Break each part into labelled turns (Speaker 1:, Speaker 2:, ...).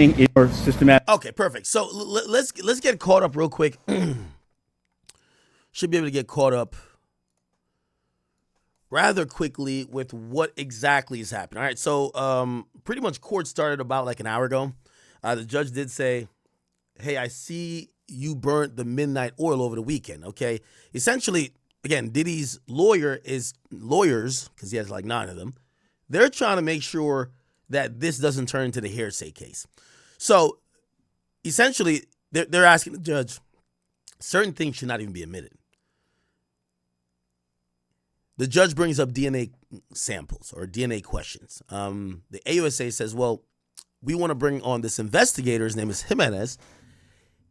Speaker 1: in your systematic.
Speaker 2: Okay, perfect. So let's get caught up real quick. Should be able to get caught up rather quickly with what exactly is happening. All right, so pretty much court started about like an hour ago. The judge did say, hey, I see you burnt the midnight oil over the weekend, okay? Essentially, again, Diddy's lawyers, because he has like 9 of them, they're trying to make sure that this doesn't turn into the hearsay case. So essentially, they're asking the judge, certain things should not even be admitted. The judge brings up DNA samples or DNA questions. The AUSA says, well, we want to bring on this investigator. His name is Jimenez.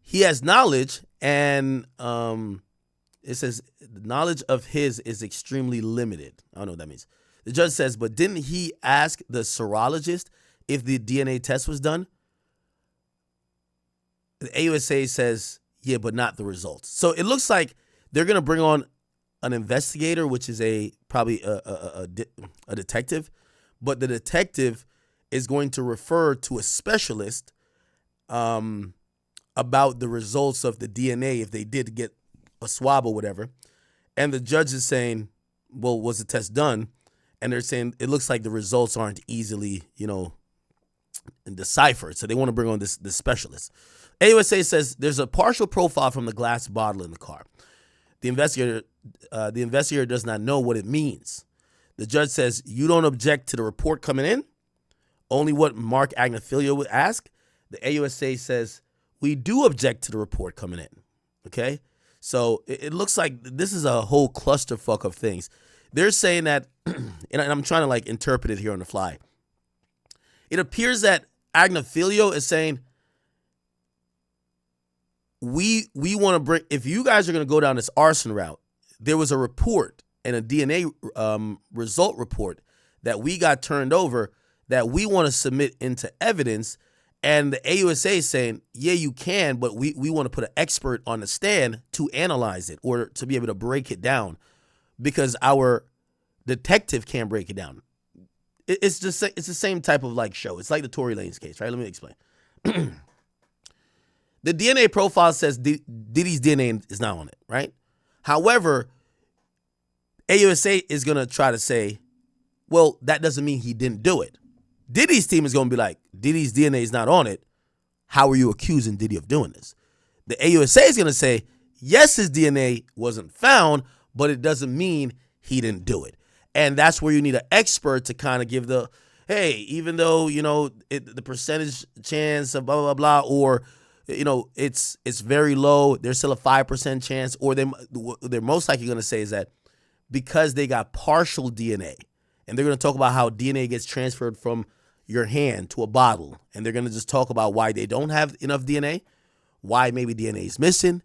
Speaker 2: He has knowledge, and it says the knowledge of his is extremely limited. I don't know what that means. The judge says, but didn't he ask the serologist if the DNA test was done? The AUSA says, yeah, but not the results. So it looks like they're going to bring on an investigator, which is probably a detective, but the detective is going to refer to a specialist about the results of the DNA if they did get a swab or whatever. And the judge is saying, well, was the test done? And they're saying it looks like the results aren't easily, deciphered. So they want to bring on this specialist. AUSA says there's a partial profile from the glass bottle in the car. The investigator does not know what it means. The judge says, you don't object to the report coming in? Only what Mark Agnafilio would ask? The AUSA says, we do object to the report coming in. Okay? So it looks like this is a whole clusterfuck of things. They're saying that, and I'm trying to interpret it here on the fly. It appears that Agnafilio is saying, we want to bring, if you guys are going to go down this arson route, there was a report and a DNA result report that we got turned over that we want to submit into evidence. And the AUSA is saying, yeah, you can, but we want to put an expert on the stand to analyze it or to be able to break it down because our detective can't break it down. It's the same type of show. It's like the Tory Lanez case, right? Let me explain. The DNA profile says Diddy's DNA is not on it, right? However, AUSA is going to try to say, well, that doesn't mean he didn't do it. Diddy's team is going to be like, Diddy's DNA is not on it. How are you accusing Diddy of doing this? The AUSA is going to say, yes, his DNA wasn't found, but it doesn't mean he didn't do it. And that's where you need an expert to kind of give the, hey, even though, the percentage chance of blah, blah, blah, or, it's very low, there's still a 5% chance, or they're most likely going to say is that because they got partial DNA, and they're going to talk about how DNA gets transferred from your hand to a bottle, and they're going to just talk about why they don't have enough DNA, why maybe DNA is missing,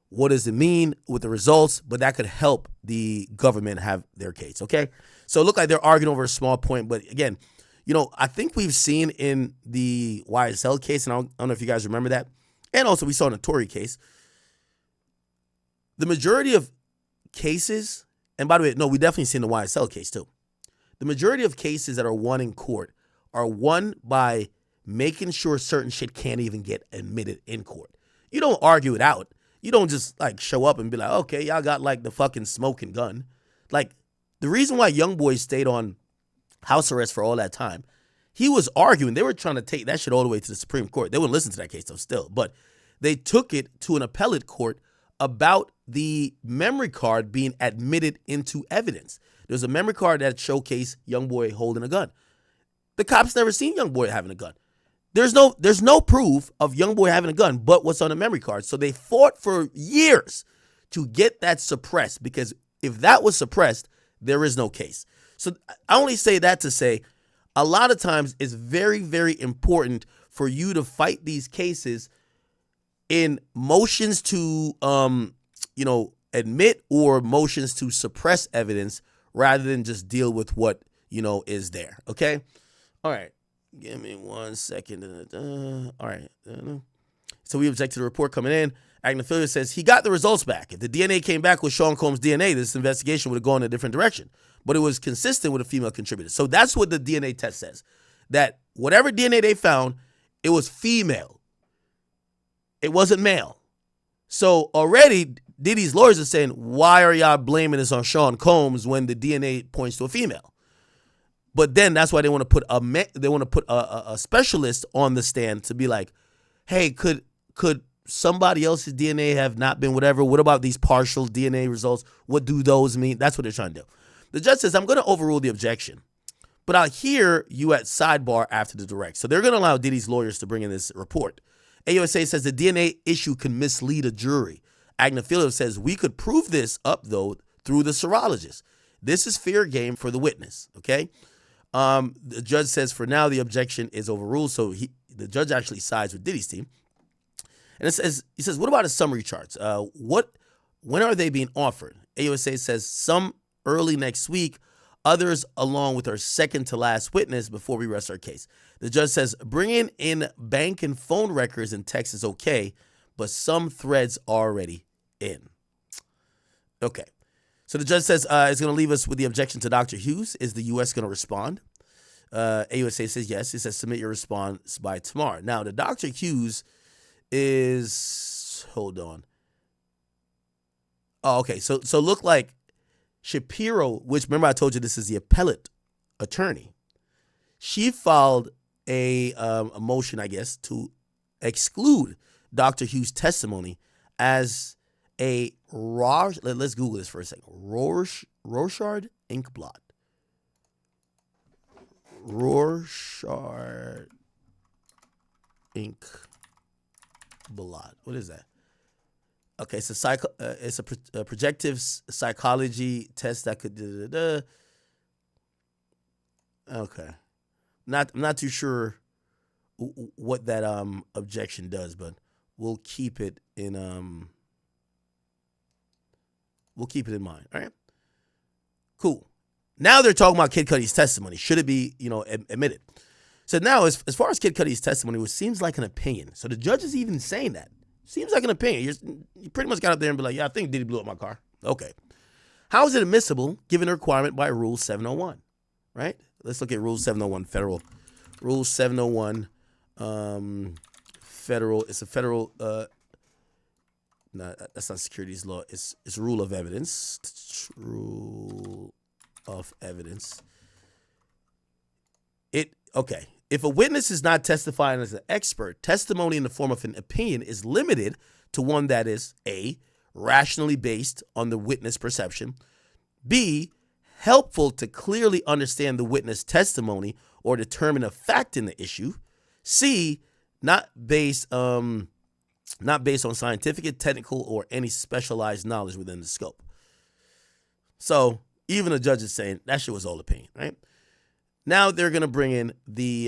Speaker 2: what does it mean with the results, but that could help the government have their case, okay? So it looked like they're arguing over a small point, but again, I think we've seen in the YSL case, and I don't know if you guys remember that, and also we saw in the Tory case, the majority of cases, and by the way, no, we definitely seen the YSL case too. The majority of cases that are won in court are won by making sure certain shit can't even get admitted in court. You don't argue it out. You don't just show up and be like, okay, y'all got the fucking smoking gun. The reason why YoungBoy stayed on house arrest for all that time, he was arguing. They were trying to take that shit all the way to the Supreme Court. They wouldn't listen to that case though still, but they took it to an appellate court about the memory card being admitted into evidence. There's a memory card that showcased YoungBoy holding a gun. The cops never seen YoungBoy having a gun. There's no proof of YoungBoy having a gun but what's on the memory card. So they fought for years to get that suppressed, because if that was suppressed, there is no case. So I only say that to say a lot of times it's very, very important for you to fight these cases in motions to admit or motions to suppress evidence rather than just deal with what is there. Okay? All right. Give me 1 second. All right. So we object to the report coming in. Agnafilio says he got the results back. If the DNA came back with Sean Combs' DNA, this investigation would have gone in a different direction. But it was consistent with a female contributor. So that's what the DNA test says. That whatever DNA they found, It was female. It wasn't male. So already Diddy's lawyers are saying, why are y'all blaming this on Sean Combs when the DNA points to a female? But then that's why they want to put a specialist on the stand to be like, hey, could somebody else's DNA have not been whatever? What about these partial DNA results? What do those mean? That's what they're trying to do. The judge says, I'm going to overrule the objection, but I'll hear you at sidebar after the direct. So they're going to allow Diddy's lawyers to bring in this report. AUSA says the DNA issue can mislead a jury. Agnifilo says we could prove this up, though, through the serologist. This is fair game for the witness, okay? The judge says for now the objection is overruled, so the judge actually sides with Diddy's team. And he says, what about his summary charts? When are they being offered? AUSA says some early next week, others along with our second to last witness before we rest our case. The judge says bringing in bank and phone records and text is okay, but some threads are already in. Okay. So the judge says it's going to leave us with the objection to Dr. Hughes. Is the U.S. going to respond? AUSA says yes. He says submit your response by tomorrow. Now, the Dr. Hughes is, hold on. Oh, okay. So look like Shapiro, which remember I told you this is the appellate attorney. She filed a motion, I guess, to exclude Dr. Hughes' testimony as a let's Google this for a second. Rorschach ink blot. Rorschach ink blot. What is that? Okay, it's a projective psychology test that could. Okay, I'm not too sure what that objection does, but we'll keep it in mind. All right, cool. Now they're talking about Kid Cudi's testimony. Should it be admitted? So now as far as Kid Cudi's testimony, which seems like an opinion. So the judge is even saying that. Seems like an opinion. You pretty much got up there and be like, yeah, I think Diddy blew up my car. Okay. How is it admissible given a requirement by Rule 701? Right? Let's look at Rule 701 federal. Rule 701 federal. It's a federal. No, that's not securities law. It's rule of evidence. Rule of evidence. Okay. If a witness is not testifying as an expert, testimony in the form of an opinion is limited to one that is A, rationally based on the witness perception, B, helpful to clearly understand the witness testimony or determine a fact in the issue, C, not based on scientific, technical, or any specialized knowledge within the scope. So even the judge is saying that shit was all opinion, right? Now they're gonna bring in the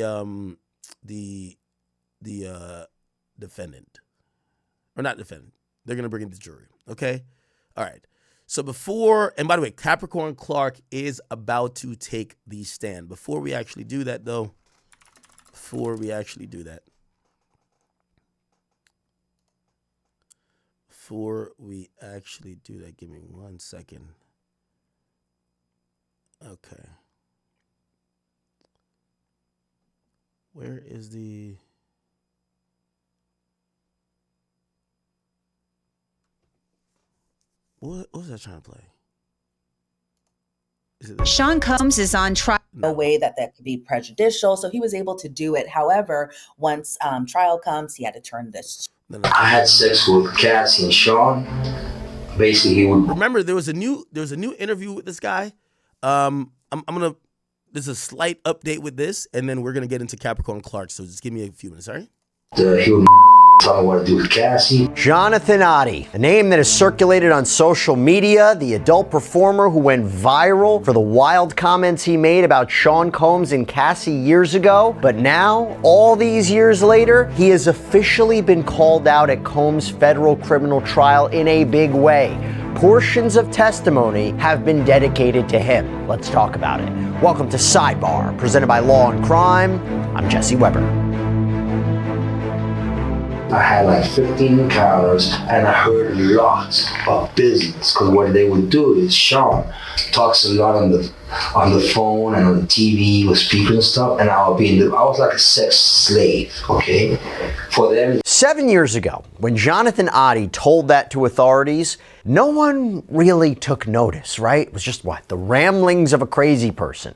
Speaker 2: defendant, or not defendant. They're gonna bring in the jury. Okay, all right. So and by the way, Capricorn Clark is about to take the stand. Before we actually do that, give me 1 second. Okay. Where is the... What was I trying to play?
Speaker 1: Sean Combs is on trial.
Speaker 3: A way that could be prejudicial, so he was able to do it. However, once trial comes, he had to turn this.
Speaker 4: I had sex with Cassie and Sean. Basically, he would
Speaker 2: remember there was a new interview with this guy. I'm gonna. There's a slight update with this, and then we're gonna get into Capricorn Clark. So just give me a few minutes, all right?
Speaker 4: He would tell me what to do with Cassie.
Speaker 5: Jonathan Audi, a name that has circulated on social media, the adult performer who went viral for the wild comments he made about Sean Combs and Cassie years ago. But now, all these years later, he has officially been called out at Combs' federal criminal trial in a big way. Portions of testimony have been dedicated to him. Let's talk about it. Welcome to Sidebar, presented by Law and Crime. I'm Jesse Weber.
Speaker 4: I had like 15 encounters, and I heard lots of business. Because what they would do is Sean talks a lot on the phone and on the TV with speakers and stuff, and I was like a sex slave, okay, for them.
Speaker 5: 7 years ago, when Jonathan Audi told that to authorities, no one really took notice, right? It was just the ramblings of a crazy person.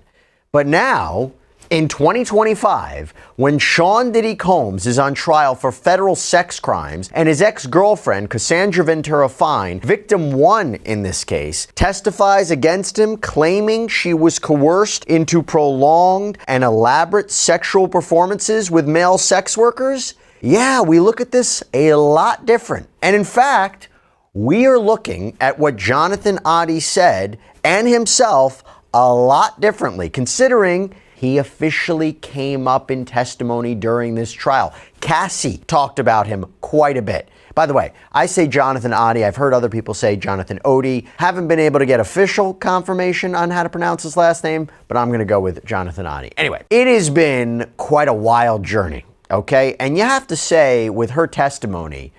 Speaker 5: But now, in 2025, when Sean Diddy Combs is on trial for federal sex crimes and his ex-girlfriend, Cassandra Ventura Fine, victim one in this case, testifies against him, claiming she was coerced into prolonged and elaborate sexual performances with male sex workers, yeah, we look at this a lot different. And in fact, we are looking at what Jonathan Audi said and himself a lot differently, considering he officially came up in testimony during this trial. Cassie talked about him quite a bit. By the way, I say Jonathan Audi. I've heard other people say Jonathan Audi. Haven't been able to get official confirmation on how to pronounce his last name, but I'm going to go with Jonathan Audi. Anyway, it has been quite a wild journey, okay? And you have to say, with her testimony,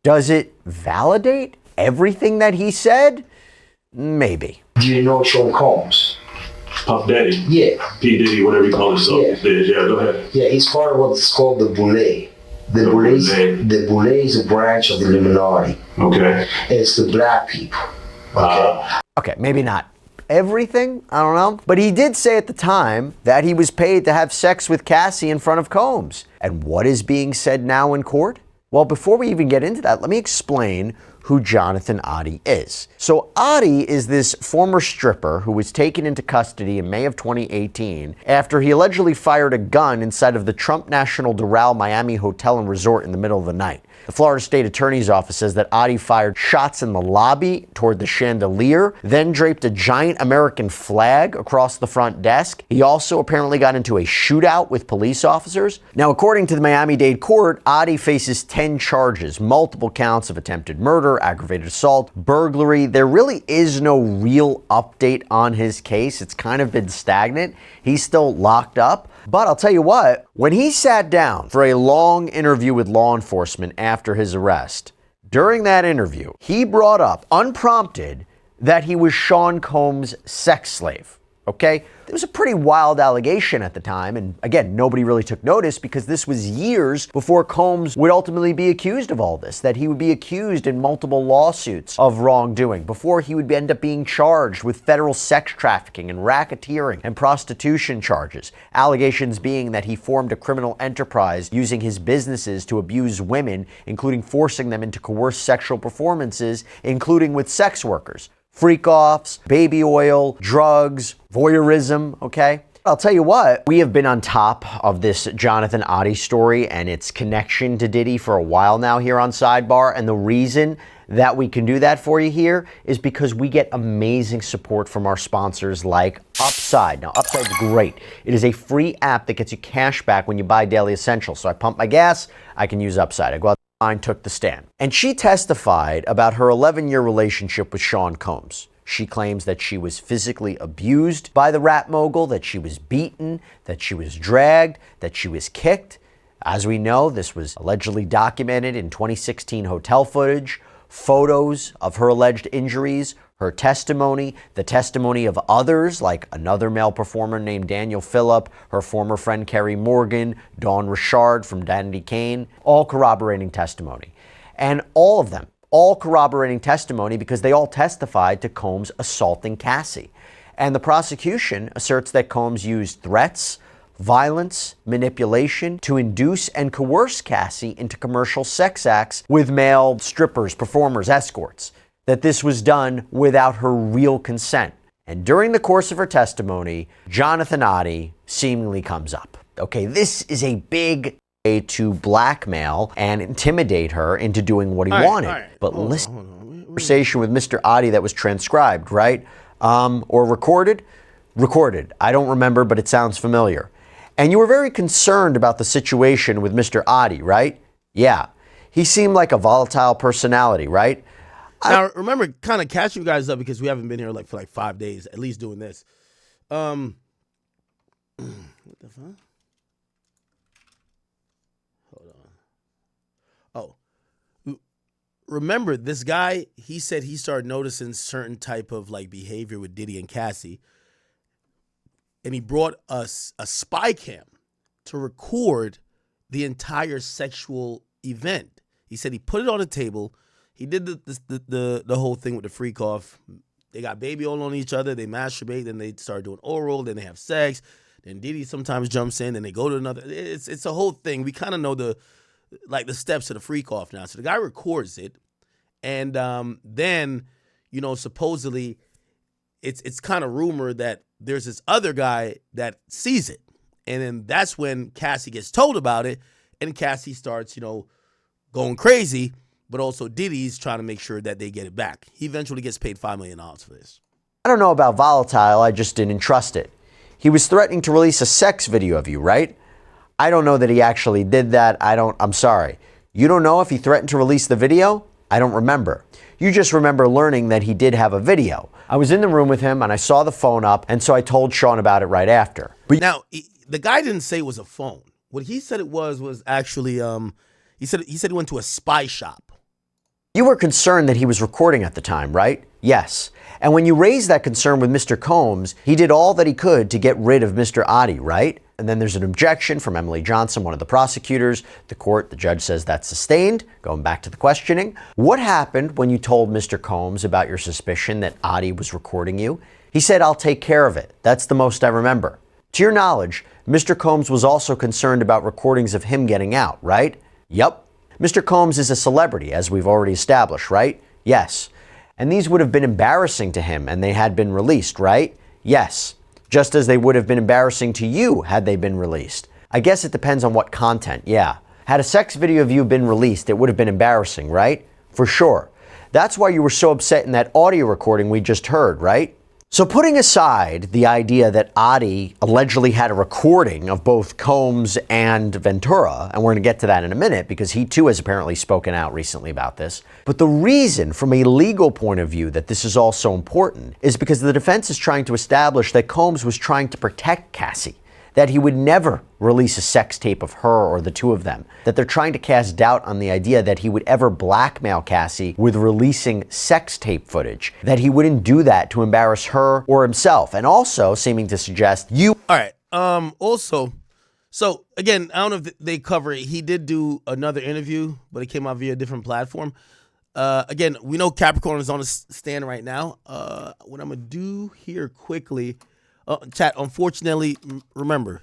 Speaker 5: does it validate everything that he said? Maybe.
Speaker 4: Do you know Sean Combs?
Speaker 6: Puff Daddy?
Speaker 4: Yeah.
Speaker 6: P. Diddy, whatever you call himself. Yeah, go ahead.
Speaker 4: Yeah, he's part of what's called the Boule. The Boule is a branch of the Illuminati.
Speaker 6: Okay.
Speaker 4: It's the black people. Okay.
Speaker 5: Okay, maybe not everything, I don't know. But he did say at the time that he was paid to have sex with Cassie in front of Combs. And what is being said now in court? Well, before we even get into that, let me explain who Jonathan Audi is. So Audi is this former stripper who was taken into custody in May of 2018 after he allegedly fired a gun inside of the Trump National Doral Miami Hotel and Resort in the middle of the night. The Florida State Attorney's Office says that Audi fired shots in the lobby toward the chandelier, then draped a giant American flag across the front desk. He also apparently got into a shootout with police officers. Now, according to the Miami-Dade court, Audi faces 10 charges, multiple counts of attempted murder, aggravated assault, burglary. There really is no real update on his case. It's kind of been stagnant. He's still locked up. But I'll tell you what, when he sat down for a long interview with law enforcement after his arrest, during that interview, he brought up, unprompted, that he was Sean Combs' sex slave. Okay? It was a pretty wild allegation at the time, and again, nobody really took notice because this was years before Combs would ultimately be accused of all this, that he would be accused in multiple lawsuits of wrongdoing, before he would end up being charged with federal sex trafficking and racketeering and prostitution charges, allegations being that he formed a criminal enterprise using his businesses to abuse women, including forcing them into coerced sexual performances, including with sex workers. Freak-offs, baby oil, drugs, voyeurism, okay? I'll tell you what, we have been on top of this Jonathan Audi story and its connection to Diddy for a while now here on Sidebar, and the reason that we can do that for you here is because we get amazing support from our sponsors like Upside. Now, Upside's great. It is a free app that gets you cash back when you buy daily essentials. So I pump my gas, I can use Upside. I go out took the stand. And she testified about her 11-year relationship with Sean Combs. She claims that she was physically abused by the rap mogul, that she was beaten, that she was dragged, that she was kicked. As we know, this was allegedly documented in 2016 hotel footage, photos of her alleged injuries, her testimony, the testimony of others like another male performer named Daniel Phillip, her former friend Kerry Morgan, Dawn Richard from Danity Kane, all corroborating testimony. And all of them, all corroborating testimony because they all testified to Combs assaulting Cassie. And the prosecution asserts that Combs used threats, violence, manipulation to induce and coerce Cassie into commercial sex acts with male strippers, performers, escorts. That this was done without her real consent. And during the course of her testimony, Jonathan Audi seemingly comes up. Okay, this is a big way to blackmail and intimidate her into doing what he wanted. But listen to the conversation with Mr. Audi that was transcribed, right? Or recorded? Recorded. I don't remember, but it sounds familiar. And you were very concerned about the situation with Mr. Audi, right? Yeah. He seemed like a volatile personality, right?
Speaker 2: Now, remember, kind of catch you guys up because we haven't been here for 5 days, at least doing this. What the fuck? Hold on. Oh, remember this guy? He said he started noticing certain type of like behavior with Diddy and Cassie, and he brought us a spy cam to record the entire sexual event. He said he put it on the table. He did the whole thing with the freak off. They got baby all on each other. They masturbate. Then they start doing oral. Then they have sex. Then Diddy sometimes jumps in. Then they go to another. It's a whole thing. We kind of know the steps to the freak off now. So the guy records it, and then supposedly it's kind of rumored that there's this other guy that sees it, and then that's when Cassie gets told about it, and Cassie starts going crazy. But also Diddy's trying to make sure that they get it back. He eventually gets paid $5 million for this.
Speaker 5: I don't know about volatile, I just didn't trust it. He was threatening to release a sex video of you, right? I don't know that he actually did that. I'm sorry. You don't know if he threatened to release the video? I don't remember. You just remember learning that he did have a video. I was in the room with him and I saw the phone up, and so I told Sean about it right after.
Speaker 2: But now, the guy didn't say it was a phone. What he said it was actually, he said he went to a spy shop.
Speaker 5: You were concerned that he was recording at the time, right? Yes. And when you raised that concern with Mr. Combs, he did all that he could to get rid of Mr. Audi, right? And then there's an objection from Emily Johnson, one of the prosecutors. The judge says that's sustained. Going back to the questioning. What happened when you told Mr. Combs about your suspicion that Audi was recording you? He said, I'll take care of it. That's the most I remember. To your knowledge, Mr. Combs was also concerned about recordings of him getting out, right? Yep. Mr. Combs is a celebrity, as we've already established, right? Yes. And these would have been embarrassing to him and they had been released, right? Yes. Just as they would have been embarrassing to you had they been released. I guess it depends on what content, yeah. Had a sex video of you been released, it would have been embarrassing, right? For sure. That's why you were so upset in that audio recording we just heard, right? So putting aside the idea that Audi allegedly had a recording of both Combs and Ventura, and we're going to get to that in a minute because he too has apparently spoken out recently about this, but the reason from a legal point of view that this is all so important is because the defense is trying to establish that Combs was trying to protect Cassie, that he would never release a sex tape of her or the two of them, that they're trying to cast doubt on the idea that he would ever blackmail Cassie with releasing sex tape footage, that he wouldn't do that to embarrass her or himself, and also seeming to suggest you...
Speaker 2: All right, also, so again, I don't know if they cover it. He did do another interview, but it came out via a different platform. Again, we know Capricorn is on a stand right now. What I'm gonna do here quickly... chat, unfortunately, remember,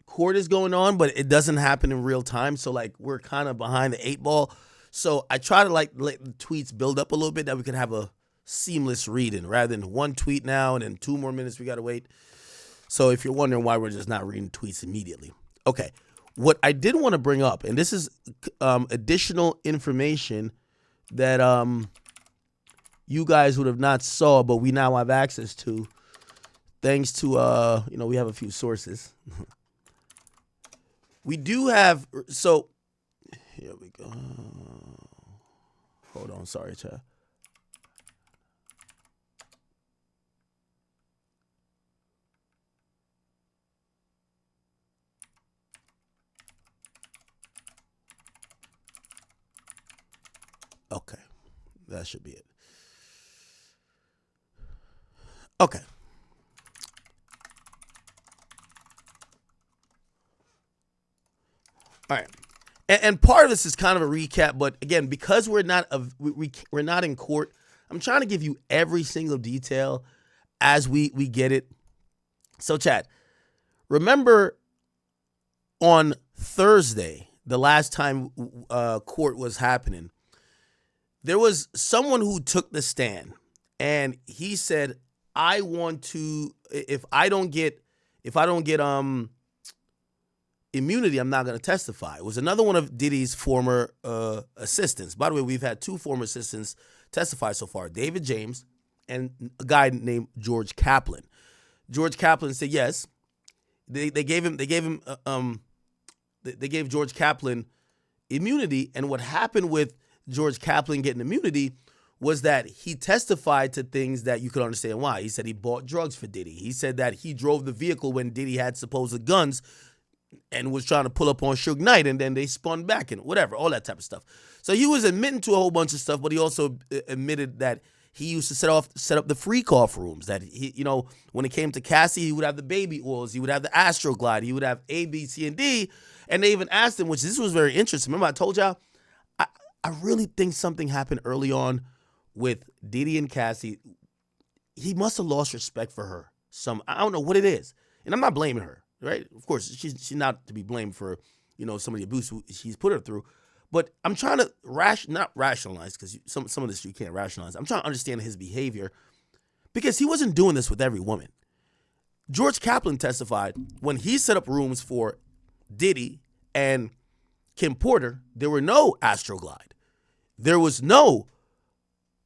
Speaker 2: court is going on, but it doesn't happen in real time. So, we're kind of behind the 8 ball. So, I try to, let the tweets build up a little bit that we can have a seamless reading rather than one tweet now and then 2 more minutes we got to wait. So, if you're wondering why we're just not reading tweets immediately. Okay. What I did want to bring up, and this is additional information that you guys would have not saw, but we now have access to. Thanks to, we have a few sources. We do have, so, here we go. Hold on, sorry, chat. Okay, that should be it. Okay. All right, and part of this is kind of a recap, but again, because we're not we're not in court, I'm trying to give you every single detail as we get it. So, chat, remember on Thursday, the last time court was happening, there was someone who took the stand, and he said, "I want to if I don't get immunity, I'm not going to testify." It was another one of Diddy's former assistants. By the way, we've had 2 former assistants testify so far, David James and a guy named George Kaplan. George Kaplan said yes. They gave George Kaplan immunity, and what happened with George Kaplan getting immunity was that he testified to things that you could understand why. He said he bought drugs for Diddy. He said that he drove the vehicle when Diddy had supposed guns and was trying to pull up on Suge Knight, and then they spun back and whatever, all that type of stuff. So he was admitting to a whole bunch of stuff, but he also admitted that he used to set up the freak off rooms. That he, when it came to Cassie, he would have the baby oils, he would have the Astroglide, he would have A, B, C, and D. And they even asked him, which this was very interesting. Remember, I told y'all, I really think something happened early on with Diddy and Cassie. He must have lost respect for her. I don't know what it is, and I'm not blaming her. Right? Of course, she's not to be blamed for some of the abuse she's put her through. But I'm trying to not rationalize, because some of this you can't rationalize. I'm trying to understand his behavior, because he wasn't doing this with every woman. George Kaplan testified when he set up rooms for Diddy and Kim Porter, there were no Astroglide. There was no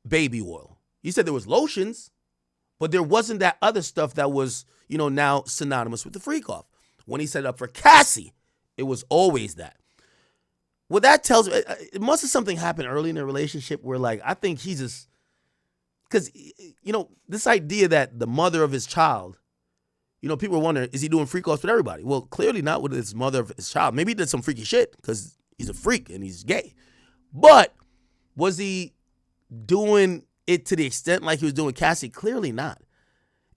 Speaker 2: baby oil. He said there was lotions, but there wasn't that other stuff that was, now synonymous with the freak off. When he set it up for Cassie, it was always that. Well, that tells me, it must have something happened early in the relationship where, I think he's just, because, this idea that the mother of his child, people are wondering, is he doing freak offs with everybody? Well, clearly not with his mother of his child. Maybe he did some freaky shit because he's a freak and he's gay. But was he doing it to the extent like he was doing Cassie? Clearly not.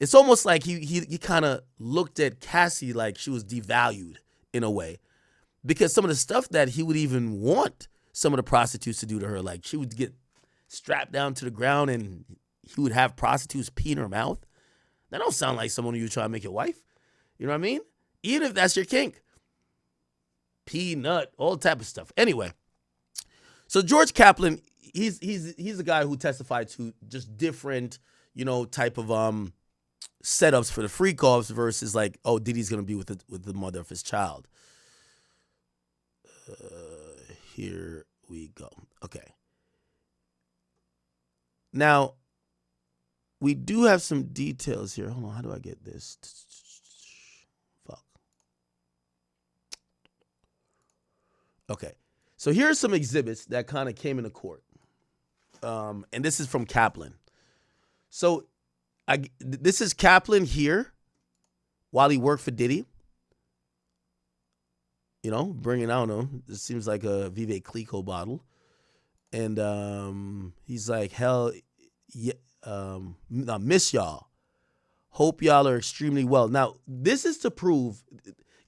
Speaker 2: It's almost like he kind of looked at Cassie like she was devalued in a way, because some of the stuff that he would even want some of the prostitutes to do to her, like she would get strapped down to the ground and he would have prostitutes pee in her mouth. That don't sound like someone you try to make your wife. You know what I mean? Even if that's your kink. Pee, nut, all type of stuff. Anyway, so George Kaplan, he's the guy who testified to just different, type of setups for the freak offs versus Diddy's gonna be with the mother of his child. Here we go. Okay. Now, we do have some details here. Hold on, how do I get this? Fuck. Okay. So here are some exhibits that kind of came into court. And this is from Kaplan. So this is Kaplan here while he worked for Diddy. Bringing, I don't know, this seems like a Vive Clicquot bottle. And he's like, hell, yeah, I miss y'all. Hope y'all are extremely well. Now, this is to prove,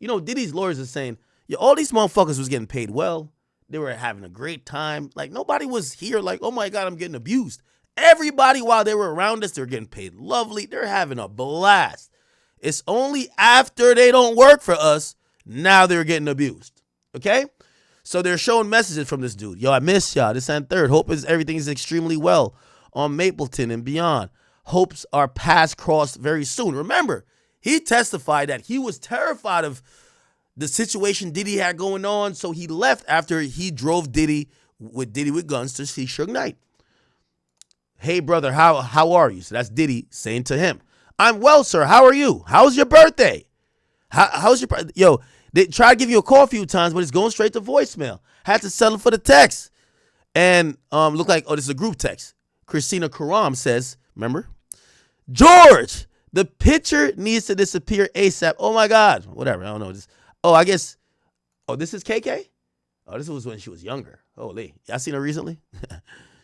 Speaker 2: Diddy's lawyers are saying, all these motherfuckers was getting paid well. They were having a great time. Nobody was here oh my God, I'm getting abused. Everybody, while they were around us, they were getting paid lovely. They're having a blast. It's only after they don't work for us, now they're getting abused. Okay? So they're showing messages from this dude. Yo, I miss y'all. This and third. Hope everything is extremely well on Mapleton and beyond. Hopes our paths cross very soon. Remember, he testified that he was terrified of the situation Diddy had going on, so he left after he drove Diddy with guns to see Suge Knight. Hey, brother, how are you? So that's Diddy saying to him, I'm well, sir. How are you? How's your birthday? How's your yo? They tried to give you a call a few times, but it's going straight to voicemail. Had to settle for the text, and look like this is a group text. Christina Karam says, remember, George, the picture needs to disappear ASAP. Oh my God, whatever. I don't know this. Oh, I guess. Oh, this is KK. Oh, this was when she was younger. Holy, y'all seen her recently?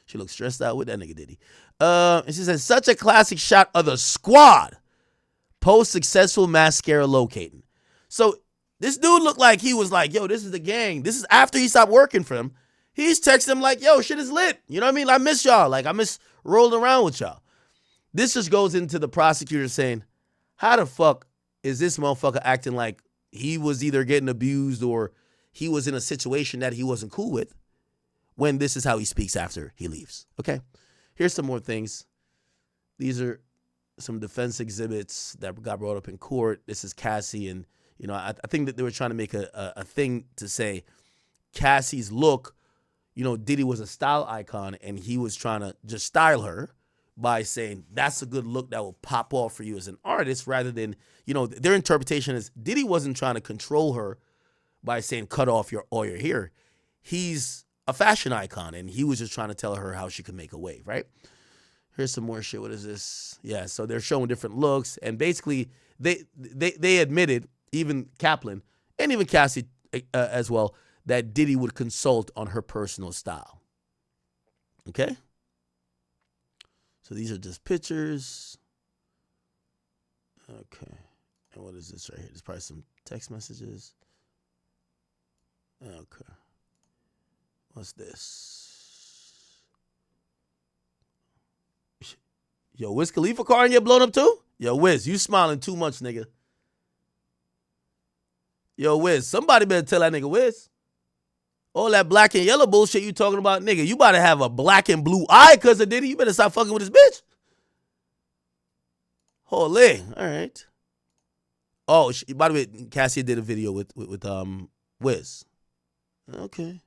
Speaker 2: She looks stressed out with that nigga Diddy. And she says, such a classic shot of the squad. Post-successful mascara locating. So this dude looked like he was like, yo, this is the gang. This is after he stopped working for him. He's texting him like, yo, shit is lit. You know what I mean? I miss y'all. I miss rolling around with y'all. This just goes into the prosecutor saying, how the fuck is this motherfucker acting like he was either getting abused or he was in a situation that he wasn't cool with, when this is how he speaks after he leaves. Okay? Here's some more things. These are some defense exhibits that got brought up in court. This is Cassie, and I think that they were trying to make a thing to say Cassie's look, Diddy was a style icon, and he was trying to just style her by saying that's a good look that will pop off for you as an artist, rather than, their interpretation is Diddy wasn't trying to control her by saying cut off all your hair. He's a fashion icon, and he was just trying to tell her how she could make a wave, right? Here's some more shit. What is this? Yeah, so they're showing different looks, and basically they admitted, even Kaplan and even Cassie as well, that Diddy would consult on her personal style. Okay? So these are just pictures. Okay. And what is this right here? There's probably some text messages. Okay. What's this? Yo, Wiz Khalifa car and get blown up too? Yo, Wiz, you smiling too much, nigga. Yo, Wiz, somebody better tell that nigga Wiz. All that black and yellow bullshit you talking about, nigga. You about to have a black and blue eye because of Diddy. You better stop fucking with this bitch. Holy. All right. Oh, by the way, Cassie did a video with Wiz. Okay.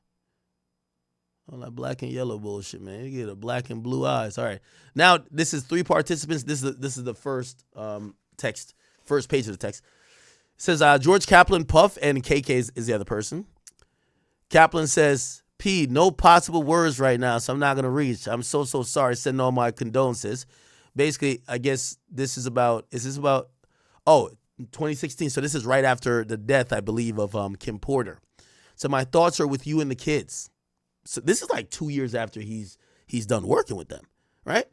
Speaker 2: All that black and yellow bullshit, man. You get a black and blue eyes. All right. Now, this is 3 participants. This is the first text, first page of the text. It says George Kaplan, Puff, and KK is the other person. Kaplan says, P, no possible words right now, so I'm not going to reach. I'm so sorry. Sending all my condolences. Basically, I guess this is about, 2016. So this is right after the death, I believe, of Kim Porter. So my thoughts are with you and the kids. So this is like 2 years after he's done working with them, right?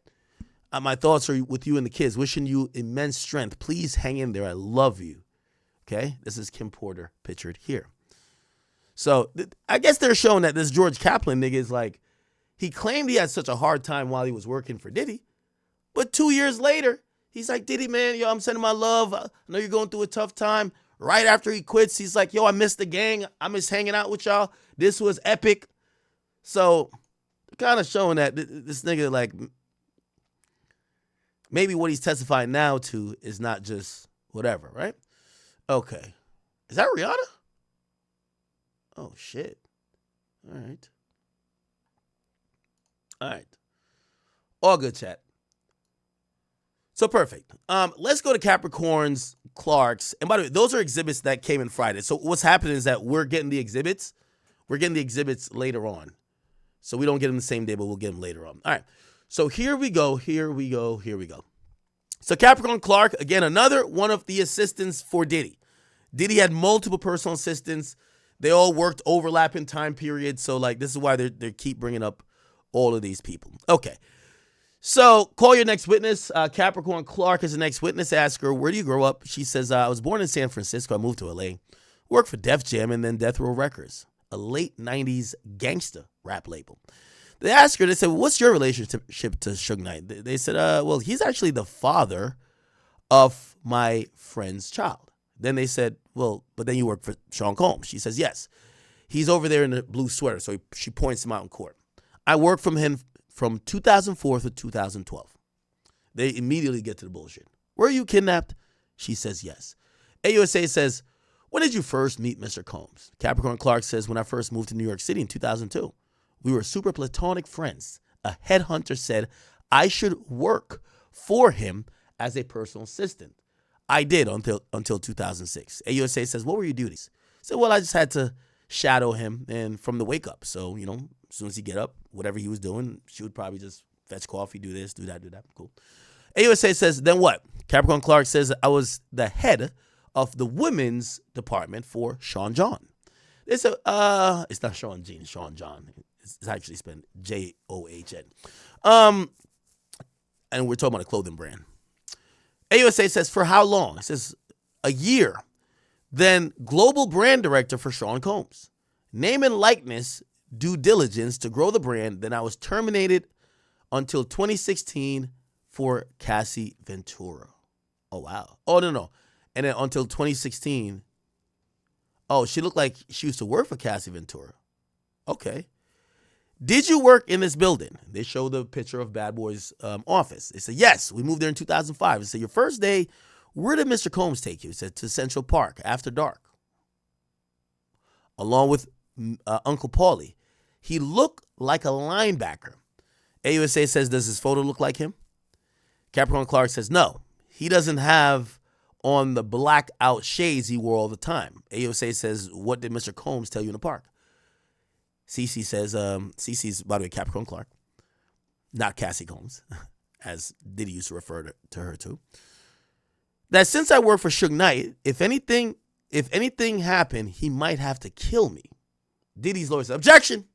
Speaker 2: My thoughts are with you and the kids. Wishing you immense strength. Please hang in there. I love you. Okay? This is Kim Porter pictured here. So I guess they're showing that this George Kaplan nigga is like, he claimed he had such a hard time while he was working for Diddy. But 2 years later, he's like, Diddy, man, yo, I'm sending my love. I know you're going through a tough time. Right after he quits, he's like, yo, I miss the gang. I miss hanging out with y'all. This was epic. So kind of showing that this nigga, like, maybe what he's testifying now to is not just whatever, right? Okay. Is that Rihanna? Oh, shit. All right. All right. All good, chat. So perfect. Let's go to Capricorn's, Clark's. And by the way, those are exhibits that came in Friday. So what's happening is that we're getting the exhibits. We're getting the exhibits later on. So we don't get them the same day, but we'll get them later on. All right. So here we go. So Capricorn Clark, again, another one of the assistants for Diddy. Diddy had multiple personal assistants. They all worked overlapping time periods. So, like, this is why they keep bringing up all of these people. Okay. So, call your next witness. Capricorn Clark is the next witness. Ask her, where do you grow up? She says, I was born in San Francisco. I moved to LA. Worked for Def Jam and then Death Row Records, a late 90s gangsta rap label. They asked her, they said, well, what's your relationship to Suge Knight? They said, well, he's actually the father of my friend's child. Then they said, well, but then you work for Sean Combs. She says, yes. He's over there in a blue sweater. So she points him out in court. I worked from him from 2004 to 2012. They immediately get to the bullshit. Were you kidnapped? She says, yes. AUSA says, when did you first meet Mr. Combs? Capricorn Clark says, when I first moved to New York City in 2002. We were super platonic friends. A headhunter said I should work for him as a personal assistant. I did until 2006. AUSA says, what were your duties? I said, well, I just had to shadow him and from the wake up. So, you know, as soon as he get up, whatever he was doing, she would probably just fetch coffee, do this, do that. Cool. AUSA says, then what? Capricorn Clark says, I was the head of the women's department for Sean John. It's not Sean Jean, it's Sean John. It's actually spelled John. And we're talking about a clothing brand. AUSA says, for how long? It says, a year. Then global brand director for Sean Combs. Name and likeness, due diligence to grow the brand. Then I was terminated until 2016 for Cassie Ventura. Oh, wow. Oh, no. And then until 2016. Oh, she looked like she used to work for Cassie Ventura. Okay. Did you work in this building? They show the picture of Bad Boy's office. They said, yes, we moved there in 2005. They said, your first day, where did Mr. Combs take you? He said, to Central Park after dark. Along with Uncle Paulie. He looked like a linebacker. AUSA says, does his photo look like him? Capricorn Clark says, no. He doesn't have on the blackout shades he wore all the time. AUSA says, what did Mr. Combs tell you in the park? Cece says, Cece's, by the way, Capricorn Clark, not Cassie Combs, as Diddy used to refer to her too, that since I work for Suge Knight, if anything if anything happened, he might have to kill me. Diddy's lawyer says, objection.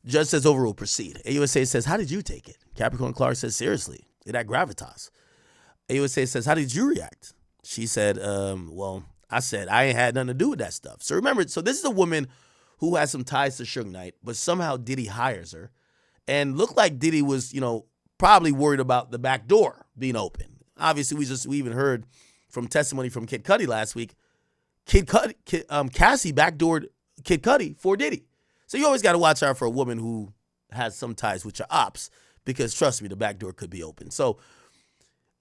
Speaker 2: Judge says overrule, proceed. AUSA says, how did you take it? Capricorn Clark says, seriously, it had gravitas. AUSA says, how did you react? She said, well, I said, I ain't had nothing to do with that stuff. So remember, so this is a woman who has some ties to Suge Knight, but somehow Diddy hires her. And looked like Diddy was, probably worried about the back door being open. Obviously, we even heard from testimony from Kid Cudi last week. Cassie backdoored Kid Cudi for Diddy. So you always got to watch out for a woman who has some ties with your ops, because trust me, the back door could be open. So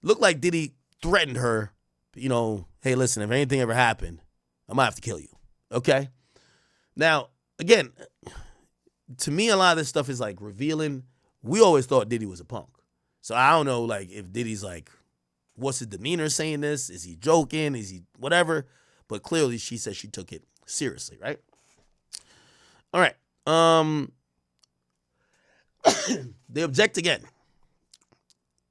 Speaker 2: looked like Diddy threatened her, hey, listen, if anything ever happened, I might have to kill you. Okay? Now, again, to me, a lot of this stuff is like revealing. We always thought Diddy was a punk. So I don't know, like, if Diddy's like, what's his demeanor saying this? Is he joking? Is he whatever? But clearly she said she took it seriously, right? All right. They object again.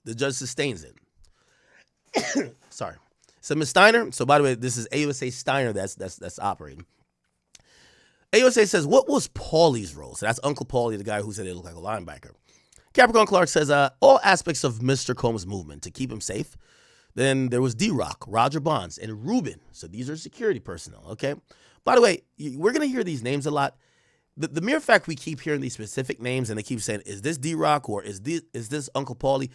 Speaker 2: The judge sustains it. Sorry. So Ms. Steiner, so by the way, this is AUSA Steiner that's operating. AUSA says, what was Paulie's role? So that's Uncle Paulie, the guy who said he looked like a linebacker. Capricorn Clark says, all aspects of Mr. Combs' movement to keep him safe. Then there was D-Rock, Roger Bonds, and Ruben. So these are security personnel, okay? By the way, we're going to hear these names a lot. The mere fact we keep hearing these specific names and they keep saying, is this D-Rock or is this Uncle Paulie?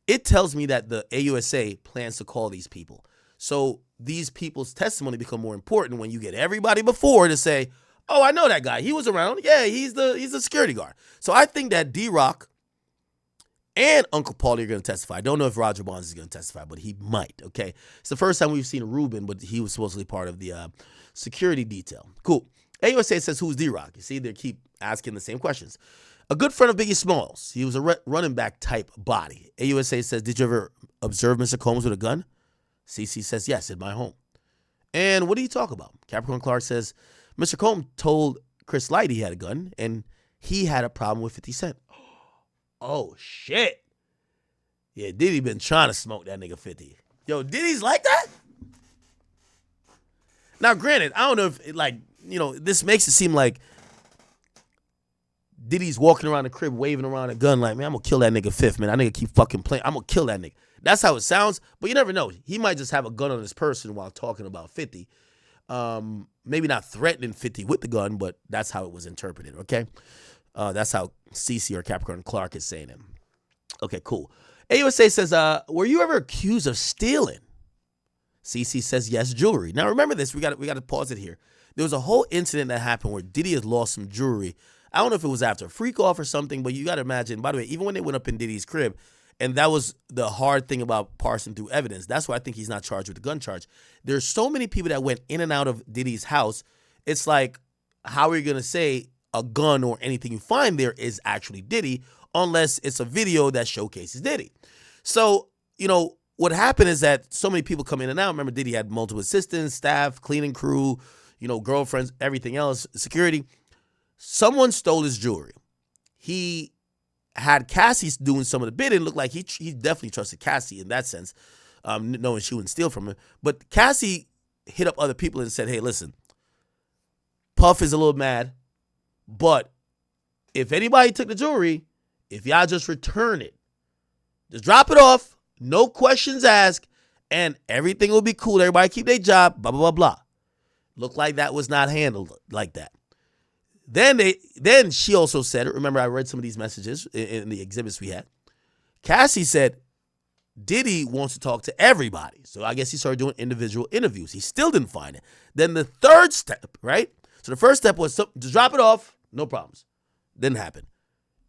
Speaker 2: It tells me that the AUSA plans to call these people. So these people's testimony become more important when you get everybody before to say, oh, I know that guy. He was around. Yeah, he's the security guard. So I think that D-Rock and Uncle Paulie are going to testify. I don't know if Roger Bonds is going to testify, but he might, okay? It's the first time we've seen Ruben, but he was supposedly part of the security detail. Cool. AUSA says, who's D-Rock? You see, they keep asking the same questions. A good friend of Biggie Smalls. He was a running back type body. AUSA says, did you ever observe Mr. Combs with a gun? CC says, yes, in my home. And what do you talk about? Capricorn Clark says, Mr. Combs told Chris Light he had a gun, and he had a problem with 50 Cent. Oh, shit. Yeah, Diddy been trying to smoke that nigga 50. Yo, Diddy's like that? Now, granted, I don't know if, this makes it seem like Diddy's walking around the crib waving around a gun like, man, I'm going to kill that nigga fifth, man. That nigga keep fucking playing. I'm going to kill that nigga. That's how it sounds, but you never know. He might just have a gun on his person while talking about 50. Maybe not threatening 50 with the gun, but that's how it was interpreted, okay? That's how CC or Capricorn Clark is saying it. Okay, cool. AUSA says, were you ever accused of stealing? CC says, yes, jewelry. Now, remember this. We got to pause it here. There was a whole incident that happened where Diddy has lost some jewelry. I don't know if it was after a freak off or something, but you got to imagine, by the way, even when they went up in Diddy's crib, and that was the hard thing about parsing through evidence. That's why I think he's not charged with the gun charge. There's so many people that went in and out of Diddy's house. It's like, how are you going to say a gun or anything you find there is actually Diddy unless it's a video that showcases Diddy? So, what happened is that so many people come in and out. Remember, Diddy had multiple assistants, staff, cleaning crew, girlfriends, everything else, security. Someone stole his jewelry. He had Cassie doing some of the bidding. Looked like he definitely trusted Cassie in that sense, knowing she wouldn't steal from him. But Cassie hit up other people and said, hey, listen, Puff is a little mad, but if anybody took the jewelry, if y'all just return it, just drop it off, no questions asked, and everything will be cool. Everybody keep their job, blah, blah, blah, blah. Looked like that was not handled like that. Then she also said, remember I read some of these messages in the exhibits we had. Cassie said, Diddy wants to talk to everybody. So I guess he started doing individual interviews. He still didn't find it. Then the third step, right? So the first step was just drop it off, no problems. Didn't happen.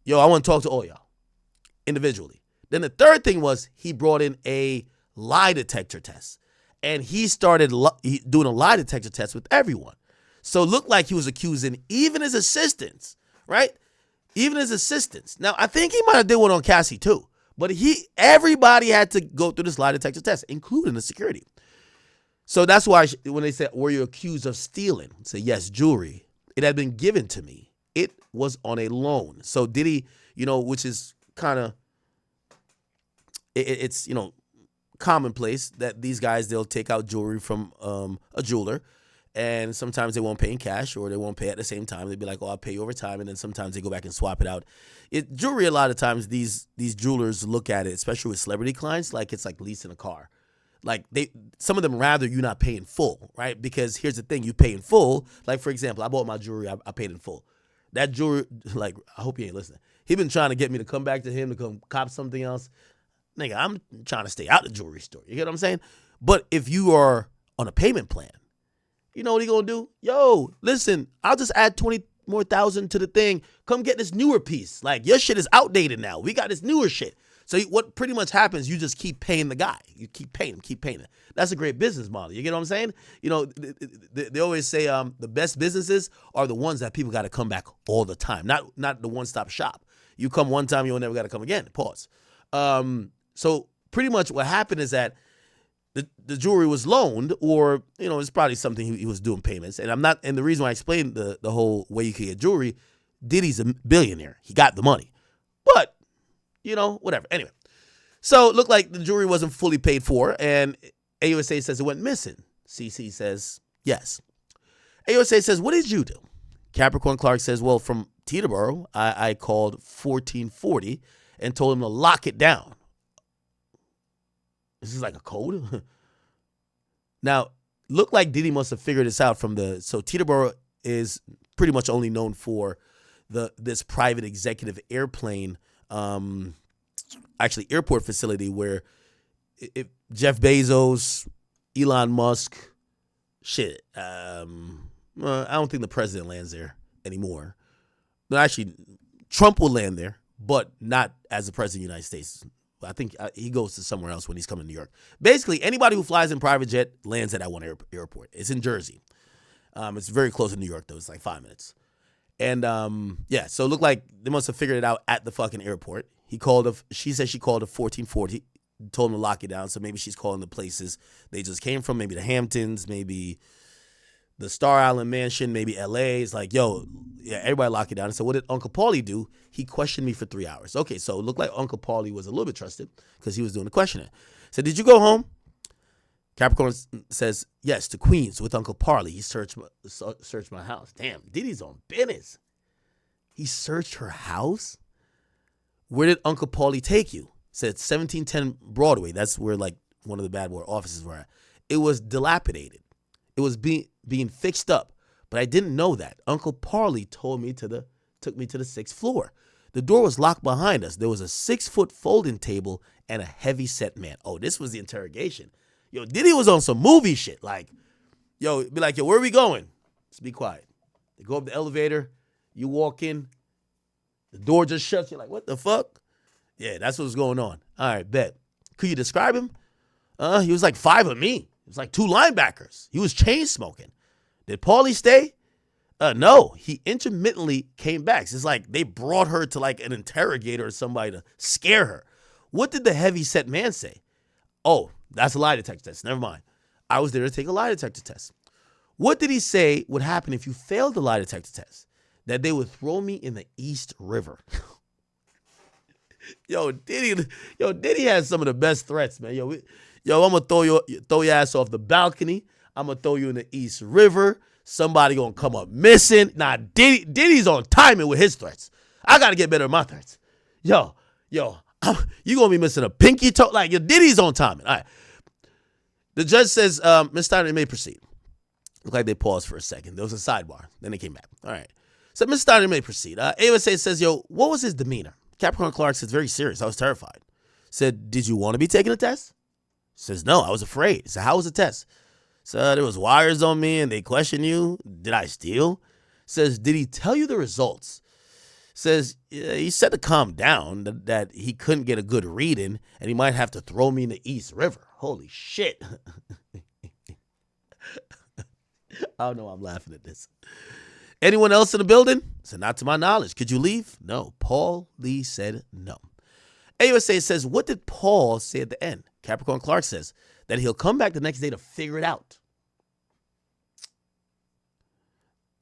Speaker 2: Yo, I want to talk to all y'all individually. Then the third thing was he brought in a lie detector test. And he started doing a lie detector test with everyone. So it looked like he was accusing even his assistants, right? Even his assistants. Now, I think he might have did one on Cassie too. But everybody had to go through this lie detector test, including the security. So that's why when they said, were you accused of stealing? Say, yes, jewelry. It had been given to me. It was on a loan. So Diddy, which is kind of, it's, commonplace that these guys, they'll take out jewelry from a jeweler, and sometimes they won't pay in cash or they won't pay at the same time. They'd be like, oh, I'll pay you over time, and then sometimes they go back and swap it out. Jewelry, a lot of times, these jewelers look at it, especially with celebrity clients, like it's like leasing a car. Like some of them rather you not pay in full, right? Because here's the thing, you pay in full. Like, for example, I bought my jewelry, I paid in full. That jewelry, like, I hope he ain't listening. He been trying to get me to come back to him to come cop something else. Nigga, I'm trying to stay out the jewelry store. You get what I'm saying? But if you are on a payment plan, you know what he gonna do? Yo, listen, I'll just add 20 more thousand to the thing. Come get this newer piece. Like, your shit is outdated now. We got this newer shit. So what pretty much happens, you just keep paying the guy. You keep paying him. That's a great business model. You get what I'm saying? You know, they always say the best businesses are the ones that people got to come back all the time, not the one-stop shop. You come one time, you'll never got to come again. Pause. So pretty much what happened is that the jewelry was loaned, or, you know, it's probably something he was doing payments. And the reason why I explained the whole way you could get jewelry, Diddy's a billionaire. He got the money. But, you know, whatever. Anyway, so it looked like the jewelry wasn't fully paid for, and AUSA says it went missing. CC says yes. AUSA says, what did you do? Capricorn Clark says, well, from Teterboro, I called 1440 and told him to lock it down. This is like a code? Now, looked like Diddy must have figured this out so Teterboro is pretty much only known for this private executive airplane, airport facility where if Jeff Bezos, Elon Musk, I don't think the president lands there anymore. No, actually, Trump will land there, but not as the president of the United States. I think he goes to somewhere else when he's coming to New York. Basically, anybody who flies in private jet lands at that one airport. It's in Jersey. It's very close to New York, though. It's like 5 minutes. And, so it looked like they must have figured it out at the fucking airport. She said she called a 1440, told him to lock it down. So maybe she's calling the places they just came from, maybe the Hamptons, maybe the Star Island Mansion, maybe LA. It's like, yo, yeah, everybody lock it down. And so what did Uncle Paulie do? He questioned me for 3 hours. Okay, so it looked like Uncle Paulie was a little bit trusted because he was doing the questioning. So did you go home? Capricorn says, yes, to Queens with Uncle Paulie. He searched my house. Damn, Diddy's on business. He searched her house? Where did Uncle Paulie take you? Said 1710 Broadway. That's where, like, one of the bad boy offices were at. It was dilapidated. It was being fixed up, but I didn't know that. Uncle Paulie took me to the 6th floor. The door was locked behind us. There was a 6-foot folding table and a heavy-set man. Oh, this was the interrogation. Yo, Diddy was on some movie shit. Like, yo, be like, yo, where are we going? Just be quiet. They go up the elevator. You walk in. The door just shuts. You're like, what the fuck? Yeah, that's what's going on. All right, bet. Could you describe him? He was like 5 of me. It was like 2 linebackers. He was chain smoking. Did Paulie stay? No, he intermittently came back. It's like they brought her to like an interrogator or somebody to scare her. What did the heavy-set man say? Oh, that's a lie detector test. Never mind. I was there to take a lie detector test. What did he say would happen if you failed the lie detector test? That they would throw me in the East River. Diddy has some of the best threats, man. I'm gonna throw your ass off the balcony. I'm gonna throw you in the East River. Somebody gonna come up missing. Nah, Diddy's on timing with his threats. I gotta get better at my threats. You gonna be missing a pinky toe. Like, your Diddy's on timing. All right. The judge says, Ms. Steiner, you may proceed. Looked like they paused for a second. There was a sidebar. Then they came back. All right. So Ms. Steiner, you may proceed. AUSA says, yo, what was his demeanor? Capricorn Clark says, very serious. I was terrified. Said, did you want to be taking a test? Says, no, I was afraid. Said, how was the test? So there was wires on me and they questioned you. Did I steal? Says, did he tell you the results? Says, he said to calm down, that he couldn't get a good reading and he might have to throw me in the East River. Holy shit. I don't know why I'm laughing at this. Anyone else in the building? Said, not to my knowledge. Could you leave? No. Paul Lee said no. AUSA says, what did Paul say at the end? Capricorn Clark says that he'll come back the next day to figure it out.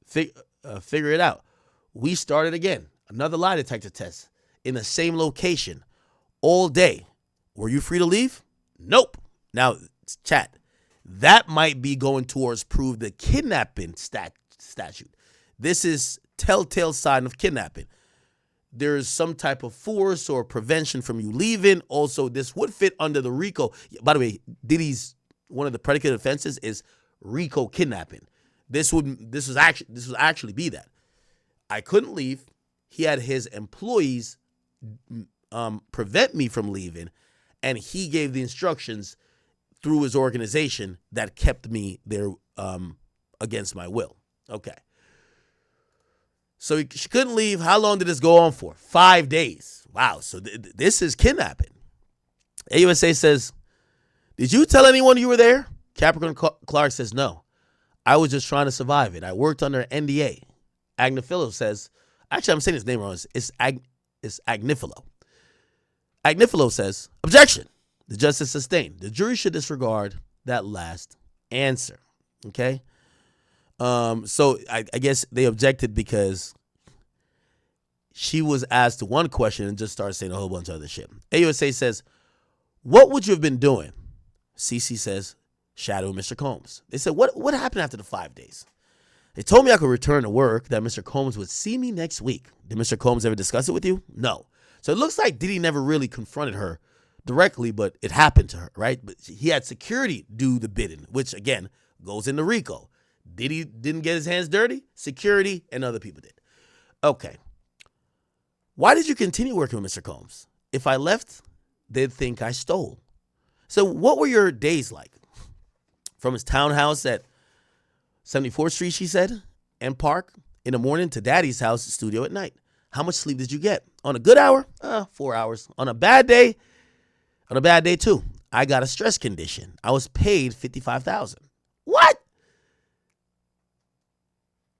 Speaker 2: Figure it out. We started again. Another lie detector test in the same location all day. Were you free to leave? Nope. Now, chat, that might be going towards prove the kidnapping statute. This is telltale sign of kidnapping. There's some type of force or prevention from you leaving. Also, this would fit under the RICO. By the way, Diddy's one of the predicate offenses is RICO kidnapping. This would actually be that. I couldn't leave. He had his employees prevent me from leaving, and he gave the instructions through his organization that kept me there against my will. Okay. So she couldn't leave. How long did this go on for? 5 days. Wow. So this is kidnapping. AUSA says, did you tell anyone you were there? Capricorn Clark says, no. I was just trying to survive it. I worked under NDA. Agnifilo says, actually, I'm saying his name wrong. It's Agnifilo. Agnifilo says, objection. The justice sustained. The jury should disregard that last answer. Okay? So I guess they objected because she was asked one question and just started saying a whole bunch of other shit. AUSA says, what would you have been doing? CC says, shadowing Mr. Combs. They said, what happened after the 5 days? They told me I could return to work, that Mr. Combs would see me next week. Did Mr. Combs ever discuss it with you? No. So it looks like Diddy never really confronted her directly, but it happened to her, right? But he had security do the bidding, which, again, goes into RICO. Diddy didn't get his hands dirty. Security and other people did. Okay. Why did you continue working with Mr. Combs? If I left, they'd think I stole. So what were your days like? From his townhouse at 74th Street, she said, and Park, in the morning to Daddy's house studio at night. How much sleep did you get? On a good hour? 4 hours. On a bad day too. I got a stress condition. I was paid $55,000. What?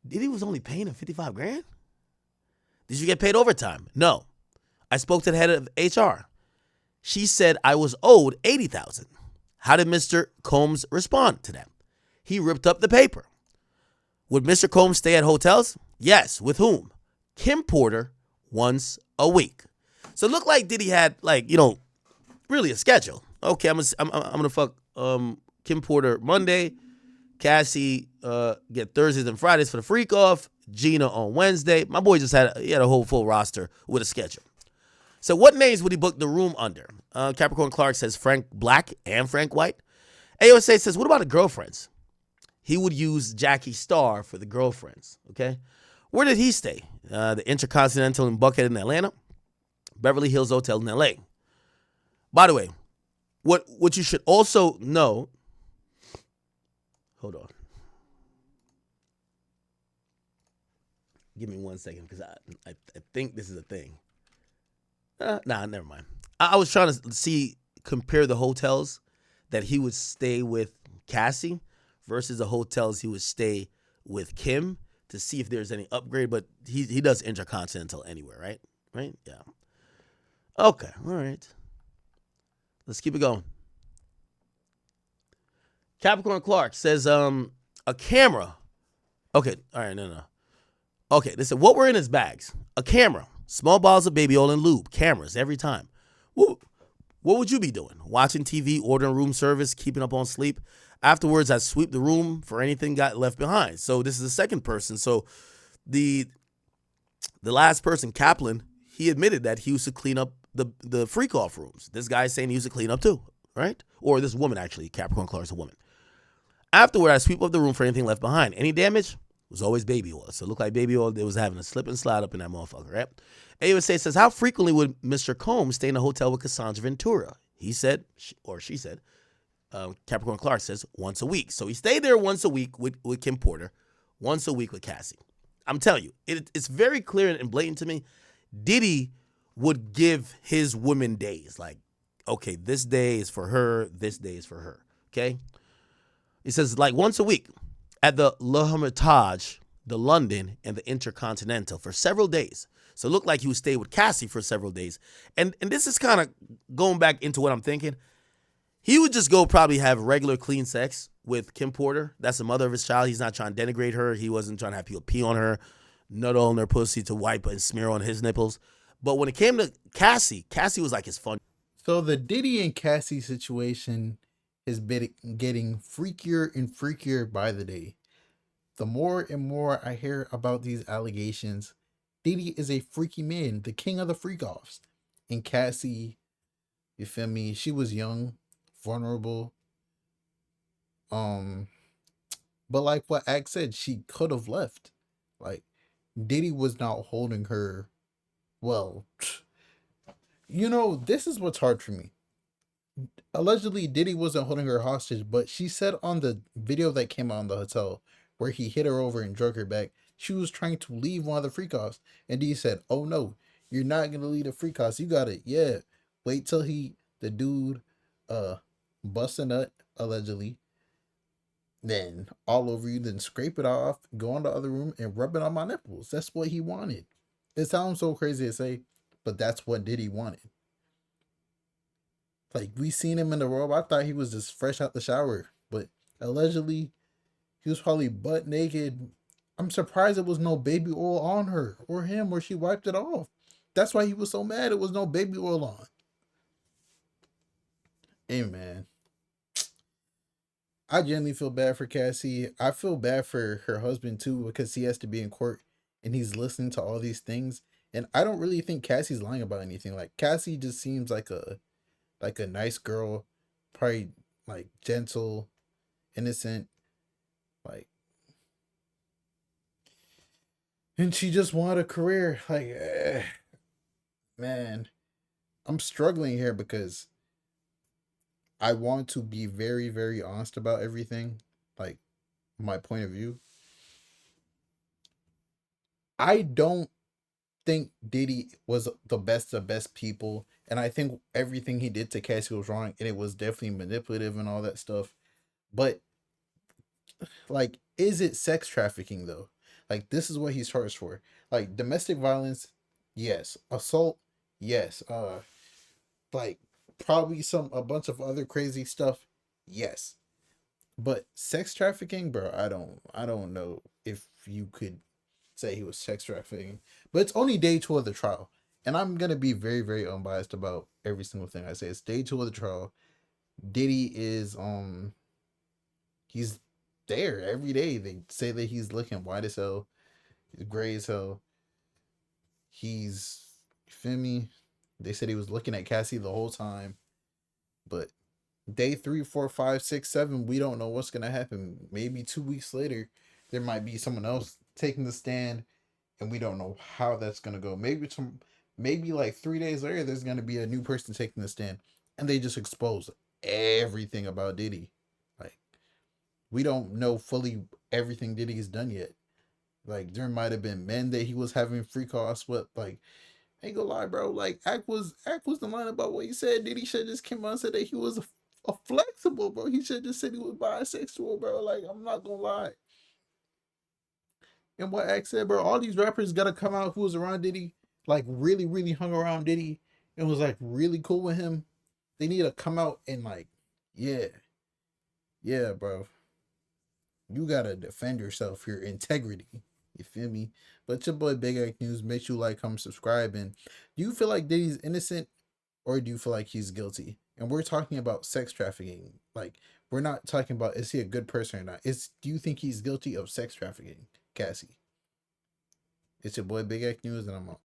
Speaker 2: Diddy was only paying him $55,000? Did you get paid overtime? No. I spoke to the head of HR. She said I was owed $80,000. How did Mr. Combs respond to that? He ripped up the paper. Would Mr. Combs stay at hotels? Yes. With whom? Kim Porter once a week. So it looked like Diddy had, really a schedule. Okay, I'm gonna fuck Kim Porter Monday, Cassie get Thursdays and Fridays for the freak off, Gina on Wednesday. My boy just had a whole full roster with a schedule. So what names would he book the room under? Capricorn Clark says Frank Black and Frank White. AOSA says, what about the girlfriends? He would use Jackie Starr for the girlfriends, okay? Where did he stay? The Intercontinental in Buckhead in Atlanta, Beverly Hills Hotel in LA. By the way, what you should also know, hold on. Give me 1 second because I think this is a thing. Never mind. I was trying to compare the hotels that he would stay with Cassie versus the hotels he would stay with Kim to see if there's any upgrade, but he does Intercontinental anywhere, right? Right? Yeah. Okay, all right. Let's keep it going. Capricorn Clark says, a camera. Okay, all right, no. Okay, they said, what were in his bags? A camera, small bottles of baby oil and lube, cameras every time. What would you be doing? Watching TV, ordering room service, keeping up on sleep? Afterwards, I sweep the room for anything got left behind. So this is the second person. So the last person, Kaplan, he admitted that he used to clean up the freak off rooms. This guy's saying he used to clean up too, right? Or this woman, actually. Capricorn Clark's a woman. Afterward, I sweep up the room for anything left behind. Any damage? It was always baby oil. So it looked like baby oil. They was having a slip and slide up in that motherfucker, right? AUSA says, how frequently would Mr. Combs stay in a hotel with Cassandra Ventura? He said, or she said, Capricorn Clark says, once a week. So he stayed there once a week with Kim Porter, once a week with Cassie. I'm telling you, it's very clear and blatant to me. Diddy would give his women days. Like, okay, this day is for her, this day is for her, okay? He says, like, once a week at the Le Hermitage, the London, and the Intercontinental for several days. So it looked like he would stay with Cassie for several days. And this is kind of going back into what I'm thinking. He would just go probably have regular clean sex with Kim Porter. That's the mother of his child. He's not trying to denigrate her. He wasn't trying to have people pee on her, nut on her pussy to wipe and smear on his nipples. But when it came to Cassie was like his fun.
Speaker 7: So the Diddy and Cassie situation has been getting freakier and freakier by the day. The more and more I hear about these allegations, Diddy is a freaky man, the king of the freak offs. And Cassie, you feel me? She was young, vulnerable. But like what Ak said, she could have left. Like, Diddy was not holding her. Well, this is what's hard for me. Allegedly, Diddy wasn't holding her hostage, but she said on the video that came out in the hotel where he hit her over and drug her back, she was trying to leave one of the freak offs. And Diddy said, "Oh no, you're not gonna leave the freak offs. You got it. Yeah. Wait till the dude, bust a nut, allegedly. Then all over you, then scrape it off, go in the other room and rub it on my nipples." That's what he wanted. It sounds so crazy to say, but that's what Diddy wanted. Like, we seen him in the robe. I thought he was just fresh out the shower, but allegedly he was probably butt naked. I'm surprised it was no baby oil on her or him, or she wiped it off. That's why he was so mad it was no baby oil on. Hey man, I genuinely feel bad for Cassie. I feel bad for her husband too, because he has to be in court and he's listening to all these things. And I don't really think Cassie's lying about anything. Like, Cassie just seems like a nice girl, probably like gentle, innocent, like, and she just wanted a career. Like, man, I'm struggling here because I want to be very, very honest about everything, like my point of view. I don't think Diddy was the best of best people, and I think everything he did to Cassie was wrong, and it was definitely manipulative and all that stuff. But like, is it sex trafficking though? Like, this is what he's charged for. Like, domestic violence, yes. Assault, yes. Like, probably a bunch of other crazy stuff, yes. But sex trafficking, bro, I don't know if you could say he was sex trafficking. But it's only day 2 of the trial. And I'm gonna be very, very unbiased about every single thing I say. It's day 2 of the trial. Diddy is he's there every day. They say that he's looking white as hell, he's gray as hell. He's, you feel me? They said he was looking at Cassie the whole time. But day 3, 4, 5, 6, 7, we don't know what's gonna happen. Maybe 2 weeks later, there might be someone else taking the stand, and we don't know how that's gonna go. Maybe like 3 days later, there's gonna be a new person taking the stand, and they just expose everything about Diddy. Like, we don't know fully everything Diddy's done yet. Like, there might have been men that he was having free calls with. Like, I ain't gonna lie, bro. Like, Ak was the line about what he said. Diddy should just came out and said that he was a flexible, bro. He should just said he was bisexual, bro. Like, I'm not gonna lie. And what Ak said, bro, all these rappers gotta come out who was around Diddy, like really, really hung around Diddy and was like really cool with him. They need to come out and like, yeah, bro. You gotta defend yourself, your integrity. You feel me? But your boy Big Ak News. Make sure you like, comment, subscribe. And do you feel like Diddy's innocent, or do you feel like he's guilty? And we're talking about sex trafficking. Like, we're not talking about is he a good person or not. Do you think he's guilty of sex trafficking, Cassie? It's your boy Big Ak News, and I'm out.